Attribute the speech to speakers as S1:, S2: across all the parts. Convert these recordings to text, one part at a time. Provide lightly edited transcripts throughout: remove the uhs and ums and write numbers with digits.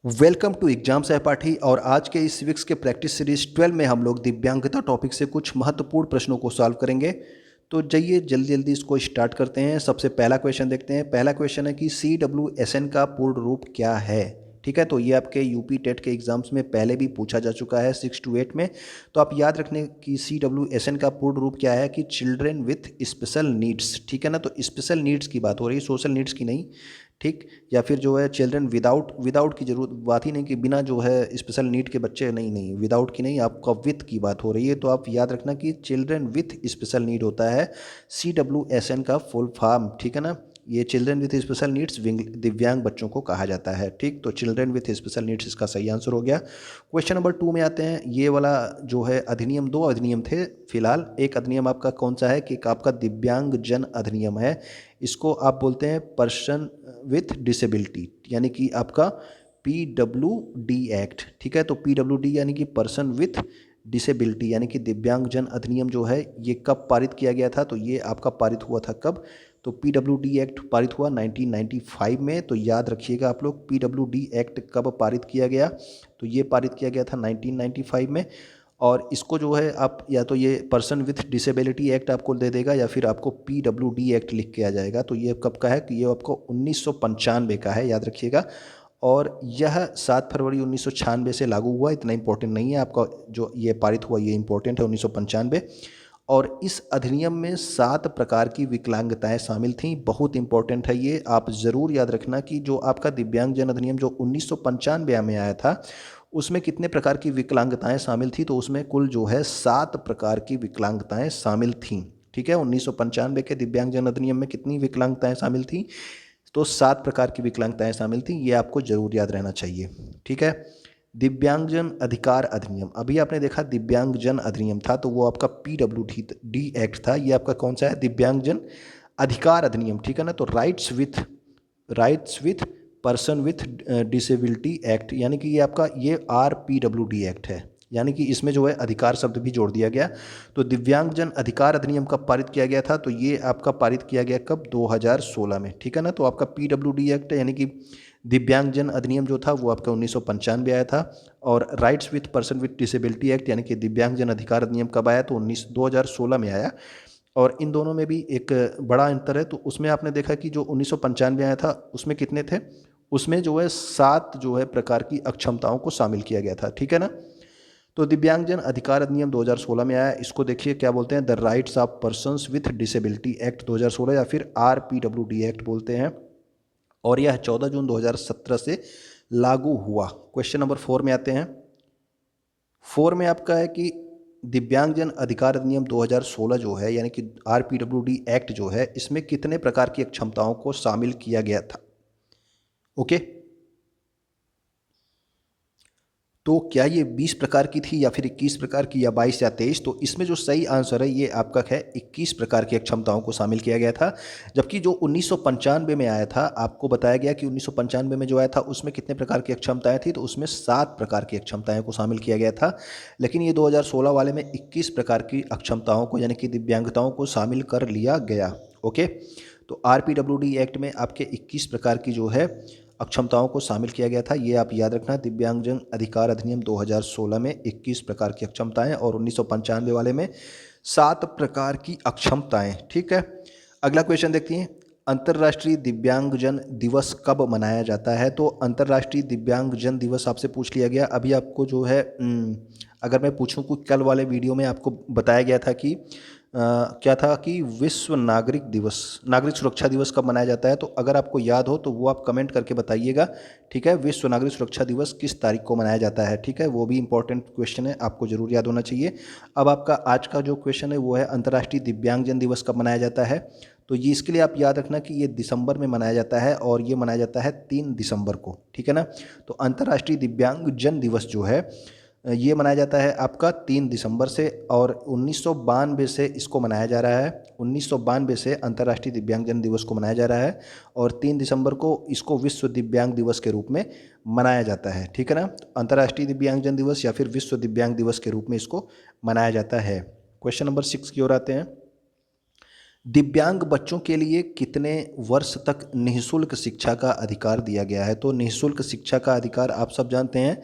S1: Welcome to exam सहपाठी। और आज के इस सिविक्स के प्रैक्टिस सीरीज 12 में हम लोग दिव्यांगता टॉपिक से कुछ महत्वपूर्ण प्रश्नों को सॉल्व करेंगे। तो जाइए जल्दी जल्दी इसको स्टार्ट करते हैं। सबसे पहला क्वेश्चन देखते हैं। पहला क्वेश्चन है कि CWSN का पूर्ण रूप क्या है। ठीक है, तो ये आपके यूपी टेट के एग्जाम्स में पहले भी पूछा जा चुका है 6 to 8 में। तो आप याद रखने कि CWSN का पूर्ण रूप क्या है कि चिल्ड्रेन विथ स्पेशल नीड्स। ठीक है ना, तो स्पेशल नीड्स की बात हो रही है, सोशल नीड्स की नहीं। ठीक, या फिर जो है चिल्ड्रन विदाउट विदाउट की जरूरत बात ही नहीं कि बिना जो है स्पेशल नीड के बच्चे, नहीं नहीं, विदाउट की नहीं, आपका विथ की बात हो रही है। तो आप याद रखना कि चिल्ड्रन विथ स्पेशल नीड होता है CWSN का फुल फॉर्म। ठीक है ना, ये चिल्ड्रन विथ स्पेशल नीड्स दिव्यांग बच्चों को कहा जाता है। ठीक, तो चिल्ड्रन विथ स्पेशल नीड्स इसका सही आंसर हो गया। क्वेश्चन नंबर 2 में आते हैं। ये वाला जो है अधिनियम, दो अधिनियम थे फिलहाल। एक अधिनियम आपका कौन सा है कि आपका दिव्यांग जन अधिनियम है। इसको आप बोलते हैं पर्सन विथ डिसेबिलिटी, यानी कि आपका PWD एक्ट। ठीक है, तो PWD यानी कि पर्सन विथ डिसेबिलिटी यानी कि दिव्यांगजन अधिनियम जो है ये कब पारित किया गया था। तो ये आपका पारित हुआ था कब, तो PWD एक्ट पारित हुआ 1995 में। तो याद रखिएगा आप लोग, PWD एक्ट कब पारित किया गया, तो ये पारित किया गया था 1995 में। और इसको जो है आप या तो ये पर्सन विथ डिसेबिलिटी एक्ट आपको दे देगा या फिर आपको PWD एक्ट लिख के आ जाएगा। तो ये कब का है कि ये आपको 1995 का है, याद रखिएगा। और यह 7 फरवरी 1996 से लागू हुआ। इतना इंपॉर्टेंट नहीं है आपका, जो ये पारित हुआ ये इंपॉर्टेंट है, 1995। और इस अधिनियम में 7 प्रकार की विकलांगताएं शामिल थीं। बहुत इंपॉर्टेंट है ये, आप ज़रूर याद रखना कि जो आपका दिव्यांगजन अधिनियम जो 1995 में आया था उसमें कितने प्रकार की विकलांगताएं शामिल थी। तो उसमें कुल जो है 7 प्रकार की विकलांगताएं शामिल थीं। ठीक है, 1995 के दिव्यांगजन अधिनियम में कितनी विकलांगताएं शामिल थी, तो 7 प्रकार की विकलांगताएं शामिल थी। ये आपको जरूर याद रहना चाहिए। ठीक है, दिव्यांगजन अधिकार अधिनियम, अभी आपने देखा दिव्यांगजन अधिनियम था तो वो आपका PWD एक्ट था। ये आपका कौन सा है, दिव्यांगजन अधिकार अधिनियम। ठीक है ना, तो rights with person with disability act, यानी कि ये आपका ये RPWD एक्ट है, यानी कि इसमें जो है अधिकार शब्द भी जोड़ दिया गया। तो दिव्यांगजन अधिकार अधिनियम कब पारित किया गया था, तो ये आपका पारित किया गया कब, 2016 में। ठीक है ना, तो आपका PWD एक्ट यानी कि दिव्यांगजन अधिनियम जो था वो आपका 1995 आया था। और rights with person with disability act यानी कि दिव्यांगजन अधिकार अधिनियम कब आया, तो 2016 में आया। और इन दोनों में भी एक बड़ा अंतर है। तो उसमें आपने देखा कि जो 1995 आया था उसमें कितने थे, उसमें जो है 7 जो है प्रकार की अक्षमताओं को शामिल किया गया था। ठीक है ना, तो दिव्यांगजन अधिकार अधिनियम 2016 में आया। इसको देखिए क्या बोलते हैं, the rights of persons with disability act 2016 या फिर RPWD एक्ट बोलते हैं। और यह 14 जून 2017 से लागू हुआ। क्वेश्चन नंबर 4 में आते हैं। 4 में आपका है कि दिव्यांगजन अधिकार अधिनियम 2016 जो है यानी कि RPWD एक्ट जो है, इसमें कितने प्रकार की अक्षमताओं को शामिल किया गया था। ओके, तो क्या ये 20 प्रकार की थी या फिर 21 प्रकार की या 22 या 23, तो इसमें जो सही आंसर है ये आपका है 21 प्रकार की अक्षमताओं को शामिल किया गया था। जबकि जो 1995 में आया था, आपको बताया गया कि 1995 में जो आया था उसमें कितने प्रकार की अक्षमताएं थी, तो उसमें 7 प्रकार की अक्षमताएं को शामिल किया गया था। लेकिन ये 2016 वाले में 21 प्रकार की अक्षमताओं को यानी कि दिव्यांगताओं को शामिल कर लिया गया। ओके, तो RPWD एक्ट में आपके 21 प्रकार की जो है अक्षमताओं को शामिल किया गया था। ये आप याद रखना, दिव्यांगजन अधिकार अधिनियम 2016 में 21 प्रकार की अक्षमताएं और 1995 वाले में 7 प्रकार की अक्षमताएं। ठीक है, अगला क्वेश्चन देखते हैं। अंतर्राष्ट्रीय दिव्यांगजन दिवस कब मनाया जाता है, तो अंतर्राष्ट्रीय दिव्यांगजन दिवस आपसे पूछ लिया गया। अभी आपको जो है अगर मैं पूछूं कि कल वाले वीडियो में आपको बताया गया था कि क्या था कि विश्व नागरिक दिवस, नागरिक सुरक्षा दिवस कब मनाया जाता है। तो अगर आपको याद हो तो वो आप कमेंट करके बताइएगा। ठीक है, विश्व नागरिक सुरक्षा दिवस किस तारीख को मनाया जाता है। ठीक है, वो भी इंपॉर्टेंट क्वेश्चन है, आपको जरूर याद होना चाहिए। अब आपका आज का जो क्वेश्चन है वो है अंतर्राष्ट्रीय दिव्यांगजन दिवस कब मनाया जाता है। तो ये इसके लिए आप याद रखना कि ये दिसंबर में मनाया जाता है और ये मनाया जाता है 3 दिसंबर को। ठीक है ना, तो अंतर्राष्ट्रीय दिव्यांगजन दिवस जो है ये मनाया जाता है आपका 3 दिसंबर से। और 1992 से इसको मनाया जा रहा है, 1992 से अंतर्राष्ट्रीय दिव्यांगजन दिवस को मनाया जा रहा है। और 3 दिसंबर को इसको विश्व दिव्यांग दिवस के रूप में मनाया जाता है। ठीक है ना, अंतर्राष्ट्रीय दिव्यांगजन दिवस या फिर विश्व दिव्यांग दिवस के रूप में इसको मनाया जाता है। क्वेश्चन नंबर 6 की ओर आते हैं। दिव्यांग बच्चों के लिए कितने वर्ष तक निःशुल्क शिक्षा का अधिकार दिया गया है? तो निःशुल्क शिक्षा का अधिकार आप सब जानते हैं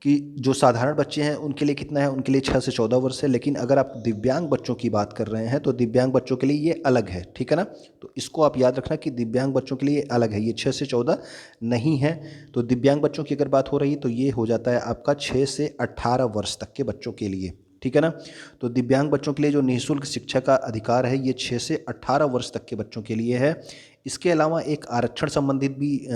S1: कि जो साधारण बच्चे हैं उनके लिए कितना है, उनके लिए 6 से 14 वर्ष है। लेकिन अगर आप दिव्यांग बच्चों की बात कर रहे हैं तो दिव्यांग बच्चों के लिए ये अलग है, ठीक है ना। तो इसको आप याद रखना कि दिव्यांग बच्चों के लिए अलग है, ये 6 से 14 नहीं है। तो दिव्यांग बच्चों की अगर बात हो रही है तो ये हो जाता है आपका 6 से 18 वर्ष तक के बच्चों के लिए, ठीक है ना। तो दिव्यांग बच्चों के लिए जो निःशुल्क शिक्षा का अधिकार है ये 6 से 18 वर्ष तक के बच्चों के लिए है। इसके अलावा एक आरक्षण संबंधित भी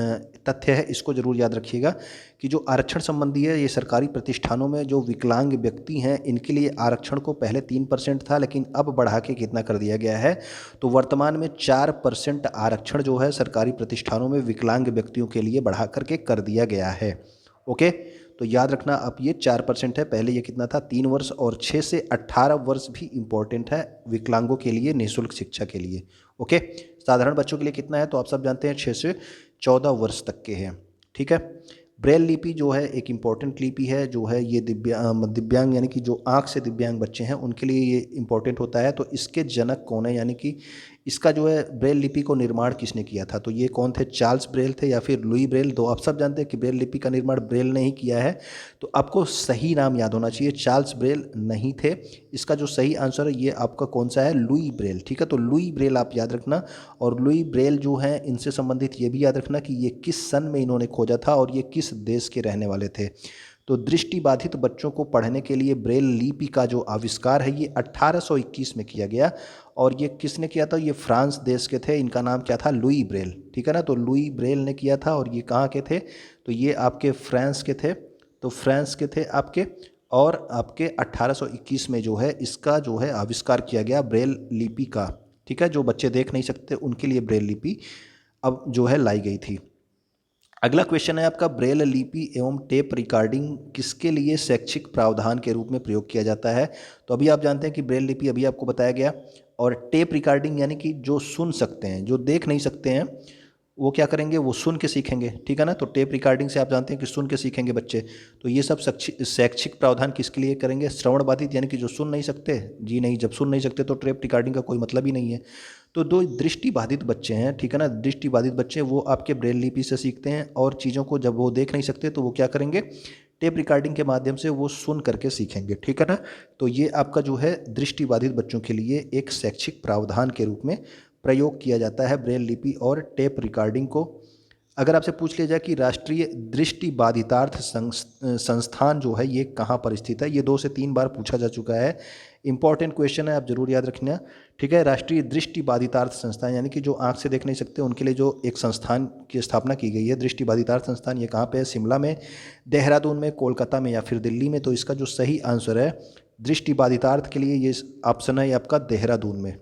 S1: तथ्य है, इसको ज़रूर याद रखिएगा कि जो आरक्षण संबंधी है ये सरकारी प्रतिष्ठानों में जो विकलांग व्यक्ति हैं इनके लिए आरक्षण को पहले 3% था, लेकिन अब बढ़ा के कितना कर दिया गया है, तो वर्तमान में 4% आरक्षण जो है सरकारी प्रतिष्ठानों में विकलांग व्यक्तियों के लिए बढ़ा करके कर दिया गया है। ओके, तो याद रखना आप ये 4% है, पहले ये कितना था 3 वर्ष, और 6 से 18 वर्ष भी इम्पोर्टेंट है विकलांगों के लिए निःशुल्क शिक्षा के लिए। ओके, साधारण बच्चों के लिए कितना है तो आप सब जानते हैं 6 से 14 वर्ष तक के हैं, ठीक है। ब्रेल लिपि जो है एक इम्पॉर्टेंट लिपि है, जो है ये दिव्यांग यानी कि जो आँख से दिव्यांग बच्चे हैं उनके लिए ये इम्पॉर्टेंट होता है। तो इसके जनक कौन है, यानी कि इसका जो है ब्रेल लिपि को निर्माण किसने किया था, तो ये कौन थे, चार्ल्स ब्रेल थे या फिर लुई ब्रेल। तो आप सब जानते हैं कि ब्रेल लिपि का निर्माण ब्रेल ने ही किया है, तो आपको सही नाम याद होना चाहिए, चार्ल्स ब्रेल नहीं थे। इसका जो सही आंसर है ये आपका कौन सा है, लुई ब्रेल, ठीक है। तो लुई ब्रेल आप याद रखना, और लुई ब्रेल जो है इनसे संबंधित ये भी याद रखना कि ये किस सन में इन्होंने खोजा था और ये किस देश के रहने वाले थे। तो दृष्टिबाधित बच्चों को पढ़ने के लिए ब्रेल लिपि का जो आविष्कार है ये 1821 में किया गया, और ये किसने किया था, ये फ्रांस देश के थे, इनका नाम क्या था, लुई ब्रेल, ठीक है ना। तो लुई ब्रेल ने किया था, और ये कहाँ के थे, तो ये आपके फ्रांस के थे, तो फ्रांस के थे आपके, और आपके 1821 में जो है इसका जो है आविष्कार किया गया ब्रेल लिपि का, ठीक है। जो बच्चे देख नहीं सकते उनके लिए ब्रेल लिपि अब जो है लाई गई थी। अगला क्वेश्चन है आपका, ब्रेल लिपि एवं टेप रिकॉर्डिंग किसके लिए शैक्षिक प्रावधान के रूप में प्रयोग किया जाता है। तो अभी आप जानते हैं कि ब्रेल लिपि अभी आपको बताया गया, और टेप रिकॉर्डिंग यानी कि जो सुन सकते हैं, जो देख नहीं सकते हैं वो क्या करेंगे, वो सुन के सीखेंगे, ठीक है ना। तो टेप रिकॉर्डिंग से आप जानते हैं कि सुन के सीखेंगे बच्चे। तो ये सब शैक्षिक प्रावधान किसके लिए करेंगे, श्रवण बाधित यानी कि जो सुन नहीं सकते, जी नहीं, जब सुन नहीं सकते तो टेप रिकॉर्डिंग का कोई मतलब ही नहीं है। तो दो दृष्टिबाधित बच्चे हैं, ठीक है ना, दृष्टिबाधित बच्चे वो आपके ब्रेल लिपि से सीखते हैं, और चीज़ों को जब वो देख नहीं सकते तो वो क्या करेंगे, टेप रिकॉर्डिंग के माध्यम से वो सुन करके सीखेंगे, ठीक है ना। तो ये आपका जो है दृष्टिबाधित बच्चों के लिए एक शैक्षिक प्रावधान के रूप में प्रयोग किया जाता है ब्रेल लिपि और टेप रिकॉर्डिंग को। अगर आपसे पूछ लिया जाए कि राष्ट्रीय दृष्टिबाधितार्थ संस्थान जो है ये कहाँ पर स्थित है, ये 2 से 3 बार पूछा जा चुका है, इंपॉर्टेंट क्वेश्चन है, आप जरूर याद रखना, ठीक है। राष्ट्रीय दृष्टिबाधितार्थ संस्थान यानी कि जो आंख से देख नहीं सकते उनके लिए जो एक संस्थान की स्थापना की गई है, दृष्टिबाधितार्थ संस्थान, ये कहाँ पे है, शिमला में, देहरादून में, कोलकाता में या फिर दिल्ली में। तो इसका जो सही आंसर है दृष्टिबाधितार्थ के लिए ये ऑप्शन है आपका देहरादून में,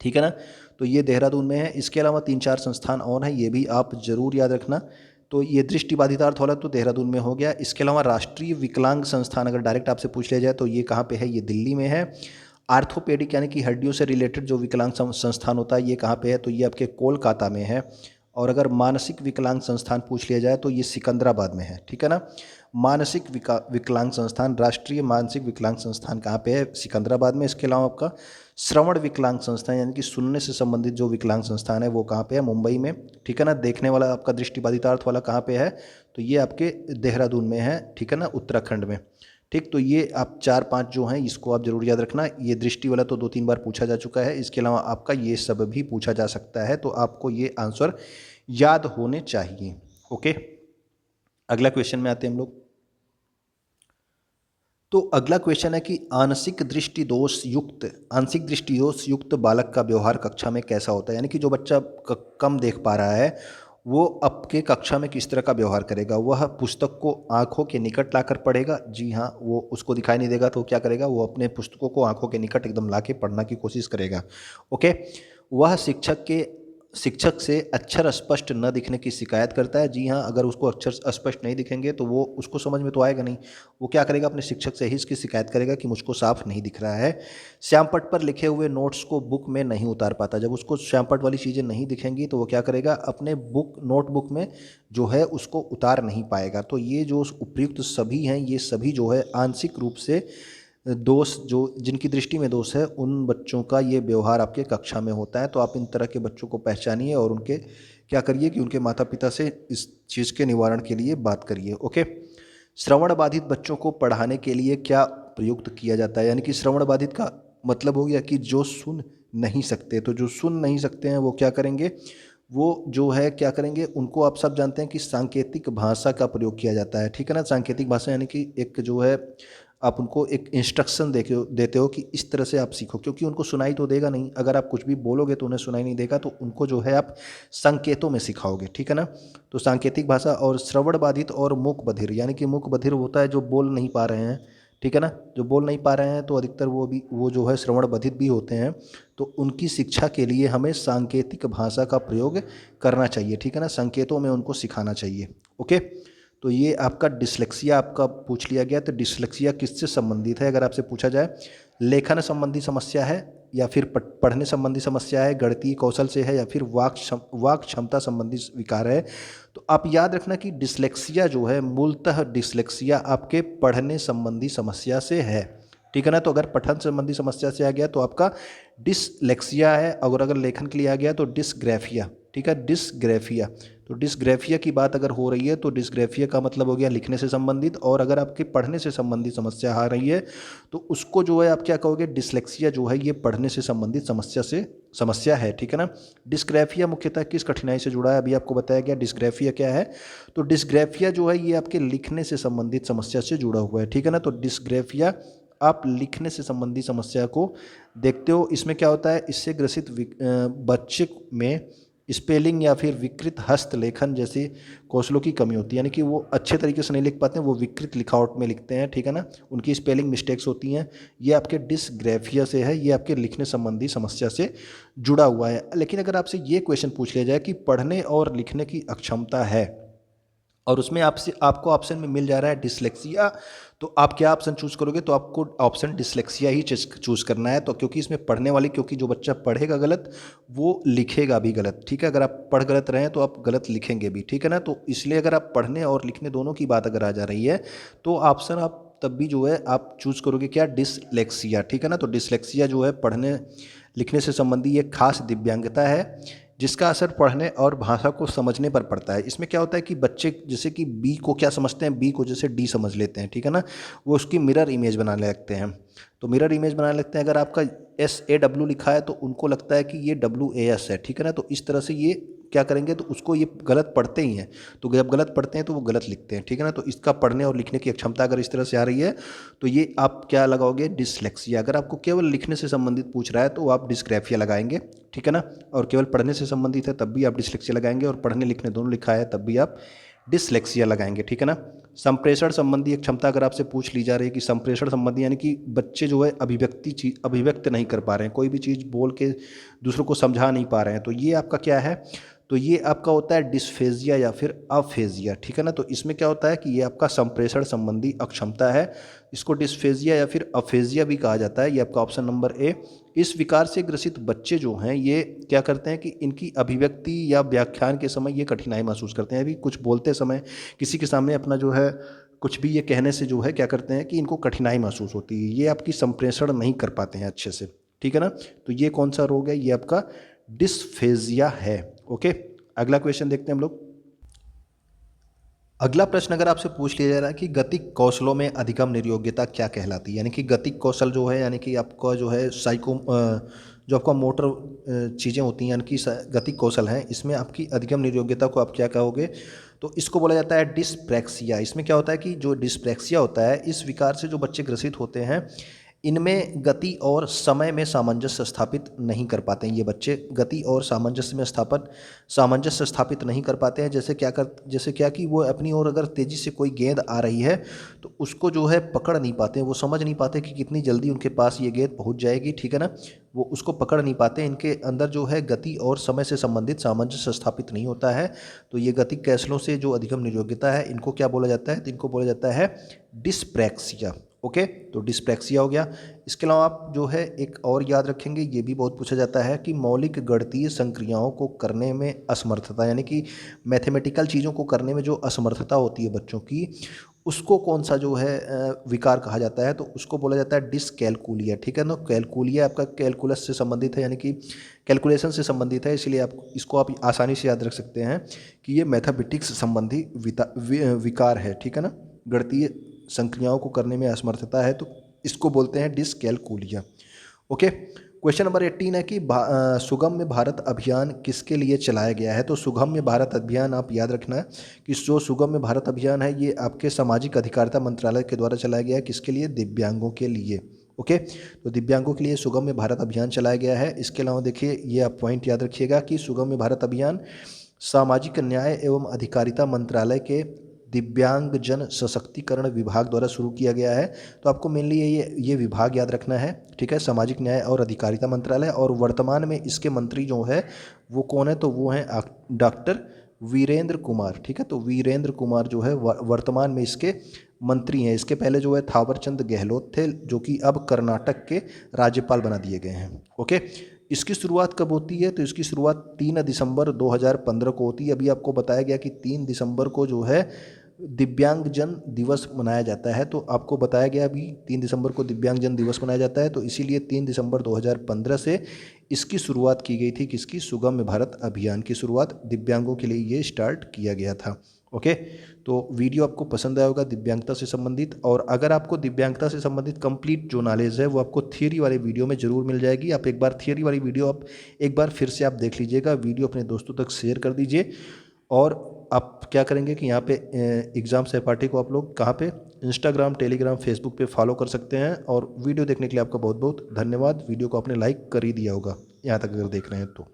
S1: ठीक है ना। तो ये देहरादून में है। इसके अलावा 3-4 संस्थान और हैं, ये भी आप जरूर याद रखना। तो ये दृष्टिबाधितार्थ वाला तो देहरादून में हो गया। इसके अलावा राष्ट्रीय विकलांग संस्थान अगर डायरेक्ट आपसे पूछ लिया जाए तो ये कहाँ पे है, ये दिल्ली में है। आर्थोपेडिक यानी कि हड्डियों से रिलेटेड जो विकलांग संस्थान होता है ये कहाँ पे है, तो ये आपके कोलकाता में है। और अगर मानसिक विकलांग संस्थान पूछ लिया जाए तो ये सिकंदराबाद में है, ठीक है ना। मानसिक विकलांग संस्थान, राष्ट्रीय मानसिक विकलांग संस्थान कहाँ पे है, सिकंदराबाद में। इसके अलावा आपका श्रवण विकलांग संस्थान यानी कि सुनने से संबंधित जो विकलांग संस्थान है वो कहाँ पे है, मुंबई में, ठीक है ना। देखने वाला आपका दृष्टिबाधितार्थ वाला कहाँ पे है, तो ये आपके देहरादून में है, ठीक है ना, उत्तराखंड में, ठीक। तो ये आप 4-5 जो हैं इसको आप जरूर याद रखना। ये दृष्टि वाला तो 2-3 बार पूछा जा चुका है, इसके अलावा आपका ये सब भी पूछा जा सकता है, तो आपको ये आंसर याद होने चाहिए। ओके, अगला क्वेश्चन में आते हैं हम लोग। तो अगला क्वेश्चन है कि आंशिक दृष्टि दोष युक्त बालक का व्यवहार कक्षा में कैसा होता है, यानी कि जो बच्चा कम देख पा रहा है वो आपके कक्षा में किस तरह का व्यवहार करेगा। वह पुस्तक को आंखों के निकट लाकर पढ़ेगा, जी हाँ, वो उसको दिखाई नहीं देगा तो क्या करेगा, वो अपने पुस्तकों को आंखों के निकट एकदम ला के पढ़ना की कोशिश करेगा। ओके, वह शिक्षक से अक्षर स्पष्ट न दिखने की शिकायत करता है, जी हाँ, अगर उसको अक्षर स्पष्ट नहीं दिखेंगे तो वो उसको समझ में तो आएगा नहीं, वो क्या करेगा, अपने शिक्षक से ही इसकी शिकायत करेगा कि मुझको साफ नहीं दिख रहा है। श्यामपट्ट पर लिखे हुए नोट्स को बुक में नहीं उतार पाता, जब उसको श्यामपट्ट वाली चीज़ें नहीं दिखेंगी तो वो क्या करेगा, अपने नोटबुक में जो है उसको उतार नहीं पाएगा। तो ये जो उपयुक्त सभी हैं ये सभी जो है आंशिक रूप से दोष जो जिनकी दृष्टि में दोष है उन बच्चों का ये व्यवहार आपके कक्षा में होता है। तो आप इन तरह के बच्चों को पहचानिए और उनके क्या करिए कि उनके माता पिता से इस चीज़ के निवारण के लिए बात करिए। ओके। श्रवण बाधित बच्चों को पढ़ाने के लिए क्या प्रयुक्त किया जाता है? यानी कि श्रवण बाधित का मतलब हो गया कि जो सुन नहीं सकते। तो जो सुन नहीं सकते हैं वो क्या करेंगे, वो जो है क्या करेंगे, उनको आप सब जानते हैं कि सांकेतिक भाषा का प्रयोग किया जाता है। ठीक है ना। सांकेतिक भाषा यानी कि एक जो है आप उनको एक इंस्ट्रक्शन देते हो कि इस तरह से आप सीखो, क्योंकि उनको सुनाई तो देगा नहीं। अगर आप कुछ भी बोलोगे तो उन्हें सुनाई नहीं देगा, तो उनको जो है आप संकेतों में सिखाओगे। ठीक है ना। तो सांकेतिक भाषा और श्रवण बाधित और मूक बधिर, यानी कि मूक बधिर होता है जो बोल नहीं पा रहे हैं। ठीक है ना। जो बोल नहीं पा रहे हैं तो अधिकतर वो जो है श्रवण बाधित भी होते हैं। तो उनकी शिक्षा के लिए हमें सांकेतिक भाषा का प्रयोग करना चाहिए। ठीक है ना। संकेतों में उनको सिखाना चाहिए। ओके। तो ये आपका डिसलेक्सिया आपका पूछ लिया गया। तो डिसलेक्सिया किससे संबंधित है? अगर आपसे पूछा जाए लेखन संबंधी समस्या है, या फिर पढ़ने संबंधी समस्या है, गणितीय कौशल से है, या फिर वाक क्षमता संबंधी विकार है, तो आप याद रखना कि डिसलेक्सिया जो है मूलतः डिसलेक्सिया आपके पढ़ने संबंधी समस्या से है। ठीक है ना। तो अगर पठन संबंधी समस्या से आ गया तो आपका डिसलेक्सिया है, और अगर लेखन के लिए आ गया तो डिसग्राफिया। ठीक है। डिसग्राफिया। तो डिसग्राफिया की बात अगर हो रही है तो डिसग्राफिया का मतलब हो गया लिखने से संबंधित, और अगर आपके पढ़ने से संबंधित समस्या आ रही है तो उसको जो है आप क्या कहोगे, डिसलेक्सिया जो है ये पढ़ने से संबंधित समस्या है। ठीक है ना। डिसग्राफिया मुख्यतः किस कठिनाई से जुड़ा है? अभी आपको बताया गया डिसग्राफिया क्या है। तो डिसग्राफिया जो है ये आपके लिखने से संबंधित समस्या से जुड़ा हुआ है। ठीक है ना। तो डिसग्राफिया आप लिखने से संबंधित समस्या को देखते हो। इसमें क्या होता है, इससे ग्रसित बच्चे में स्पेलिंग या फिर विकृत हस्तलेखन जैसे कौशलों की कमी होती है, यानी कि वो अच्छे तरीके से नहीं लिख पाते हैं, वो विकृत लिखावट में लिखते हैं। ठीक है ना। उनकी स्पेलिंग मिस्टेक्स होती हैं। ये आपके डिसग्राफिया से है, ये आपके लिखने संबंधी समस्या से जुड़ा हुआ है। लेकिन अगर आपसे ये क्वेश्चन पूछ लिया जाए कि पढ़ने और लिखने की अक्षमता है और उसमें आपको ऑप्शन में मिल जा रहा है डिसलेक्सिया, तो आप क्या ऑप्शन चूज करोगे? तो आपको ऑप्शन डिसलेक्सिया ही चूज करना है। तो क्योंकि इसमें पढ़ने वाली, क्योंकि जो बच्चा पढ़ेगा गलत वो लिखेगा भी गलत। ठीक है। अगर आप पढ़ गलत रहे हैं तो आप गलत लिखेंगे भी। ठीक है ना। तो इसलिए अगर आप पढ़ने और लिखने दोनों की बात अगर आ जा रही है तो ऑप्शन आप तब भी जो है आप चूज करोगे क्या, डिसलेक्सिया। ठीक है ना। तो डिसलेक्सिया जो है पढ़ने लिखने से संबंधी एक खास दिव्यांगता है जिसका असर पढ़ने और भाषा को समझने पर पड़ता है। इसमें क्या होता है कि बच्चे जैसे कि बी को क्या समझते हैं, बी को जैसे डी समझ लेते हैं। ठीक है ना। वो उसकी मिरर इमेज बनाने लगते हैं। तो मिरर इमेज बनाने लगते हैं। अगर आपका SAW लिखा है तो उनको लगता है कि ये WAS है। ठीक है ना। तो इस तरह से ये क्या करेंगे, तो उसको ये गलत पढ़ते ही हैं। तो जब गलत पढ़ते हैं तो वो गलत लिखते हैं। ठीक है ना। तो इसका पढ़ने और लिखने की अक्षमता अगर इस तरह से आ रही है तो ये आप क्या लगाओगे, डिसलेक्सिया। अगर आपको केवल लिखने से संबंधित पूछ रहा है तो आप डिसग्राफिया लगाएंगे। ठीक है ना। और केवल पढ़ने से संबंधित है तब भी आप डिसलेक्सिया लगाएंगे, और पढ़ने लिखने दोनों लिखा है तब भी आप डिसलेक्सिया लगाएंगे। ठीक है ना। संप्रेषण संबंधी क्षमता अगर आपसे पूछ ली जा रही है कि संप्रेषण संबंधी, यानी कि बच्चे जो है अभिव्यक्त नहीं कर पा रहे हैं, कोई भी चीज़ बोल के दूसरों को समझा नहीं पा रहे हैं, तो ये आपका क्या है, तो ये आपका होता है डिस्फेजिया या फिर अफेजिया। ठीक है ना। तो इसमें क्या होता है कि ये आपका संप्रेषण संबंधी अक्षमता है। इसको डिस्फेजिया या फिर अफेजिया भी कहा जाता है। ये आपका ऑप्शन नंबर ए। इस विकार से ग्रसित बच्चे जो हैं ये क्या करते हैं कि इनकी अभिव्यक्ति या व्याख्यान के समय ये कठिनाई महसूस करते हैं। अभी कुछ बोलते समय किसी के सामने अपना जो है कुछ भी ये कहने से जो है क्या करते हैं कि इनको कठिनाई महसूस होती है, ये आपकी संप्रेषण नहीं कर पाते हैं अच्छे से। ठीक है ना। तो ये कौन सा रोग है, ये आपका डिस्फेजिया है। ओके। अगला क्वेश्चन देखते हैं हम लोग। अगला प्रश्न अगर आपसे पूछ लिया जा रहा है कि गतिक कौशलों में अधिगम निर्योग्यता क्या कहलाती है, यानी कि गतिक कौशल जो है, यानी कि आपका जो है जो आपका मोटर चीज़ें होती हैं, यानी कि गतिक कौशल हैं, इसमें आपकी अधिगम निर्योग्यता को आप क्या कहोगे? तो इसको बोला जाता है डिस्प्रैक्सिया। इसमें क्या होता है कि जो डिस्प्रैक्सिया होता है, इस विकार से जो बच्चे ग्रसित होते हैं इनमें गति और समय में सामंजस्य स्थापित नहीं कर पाते हैं। ये बच्चे गति और सामंजस्य स्थापित नहीं कर पाते हैं। जैसे क्या कि वो अपनी ओर अगर तेज़ी से कोई गेंद आ रही है तो उसको जो है पकड़ नहीं पाते, वो समझ नहीं पाते कि कितनी जल्दी उनके पास ये गेंद पहुंच जाएगी। ठीक है ना। वो उसको पकड़ नहीं पाते। इनके अंदर जो है गति और समय से संबंधित सामंजस्य स्थापित नहीं होता है। तो ये गतिक कौशलों से जो अधिगम निर्योग्यता है इनको क्या बोला जाता है, तो इनको बोला जाता है डिस्प्रैक्सिया। ओके, तो डिस्प्लेक्सिया हो गया। इसके अलावा आप जो है एक और याद रखेंगे, ये भी बहुत पूछा जाता है कि मौलिक गणितीय संक्रियाओं को करने में असमर्थता, यानी कि मैथमेटिकल चीज़ों को करने में जो असमर्थता होती है बच्चों की, उसको कौन सा जो है विकार कहा जाता है, तो उसको बोला जाता है डिसकैलकुलिया। ठीक है ना, कैलकुलिया आपका कैलकुलस से संबंधित है, यानी कि कैलकुलेशन से संबंधित है, इसलिए आप इसको आप आसानी से याद रख सकते हैं कि ये मैथमेटिक्स संबंधी विकार है। ठीक है ना, गणितीय संक्रियाओं को करने में असमर्थता है, तो इसको बोलते हैं डिसकैलकुलिया। ओके, क्वेश्चन नंबर 18 है कि सुगम्य भारत अभियान किसके लिए चलाया गया है। तो सुगम्य भारत अभियान आप याद रखना है कि जो सुगम्य भारत अभियान है ये आपके सामाजिक अधिकारिता मंत्रालय के द्वारा चलाया गया है। किसके लिए? दिव्यांगों के लिए। ओके, तो दिव्यांगों के लिए सुगम्य भारत अभियान चलाया गया है। इसके अलावा देखिए, ये आप पॉइंट याद रखिएगा कि सुगम्य भारत अभियान सामाजिक न्याय एवं अधिकारिता मंत्रालय के दिव्यांग जन सशक्तिकरण विभाग द्वारा शुरू किया गया है। तो आपको मेनली ये विभाग याद रखना है। ठीक है, सामाजिक न्याय और अधिकारिता मंत्रालय, और वर्तमान में इसके मंत्री जो है वो कौन है, तो वो हैं डॉक्टर वीरेंद्र कुमार। ठीक है, तो वीरेंद्र कुमार जो है वर्तमान में इसके मंत्री हैं। इसके पहले जो है थावरचंद गहलोत थे, जो कि अब कर्नाटक के राज्यपाल बना दिए गए हैं। ओके, इसकी शुरुआत कब होती है, तो इसकी शुरुआत 3 दिसंबर 2015 को होती है। अभी आपको बताया गया कि 3 दिसंबर को जो है दिव्यांगजन दिवस मनाया जाता है, तो आपको बताया गया अभी 3 दिसंबर को दिव्यांगजन दिवस मनाया जाता है, तो इसीलिए 3 दिसंबर 2015 से इसकी शुरुआत की गई थी। किसकी? सुगम्य भारत अभियान की शुरुआत दिव्यांगों के लिए ये स्टार्ट किया गया था। ओके, तो वीडियो आपको पसंद आया होगा दिव्यांगता से संबंधित, और अगर आपको दिव्यांगता से संबंधित कंप्लीट जो नॉलेज है वो आपको थियरी वाले वीडियो में ज़रूर मिल जाएगी। आप एक बार थियरी वाली वीडियो आप एक बार फिर से आप देख लीजिएगा, वीडियो अपने दोस्तों तक शेयर कर दीजिए। और आप क्या करेंगे कि यहाँ पे एग्ज़ाम सहपाठी को आप लोग कहाँ पे, इंस्टाग्राम, टेलीग्राम, फेसबुक पे फॉलो कर सकते हैं। और वीडियो देखने के लिए आपका बहुत बहुत धन्यवाद। वीडियो को आपने लाइक कर ही दिया होगा यहाँ तक अगर देख रहे हैं तो।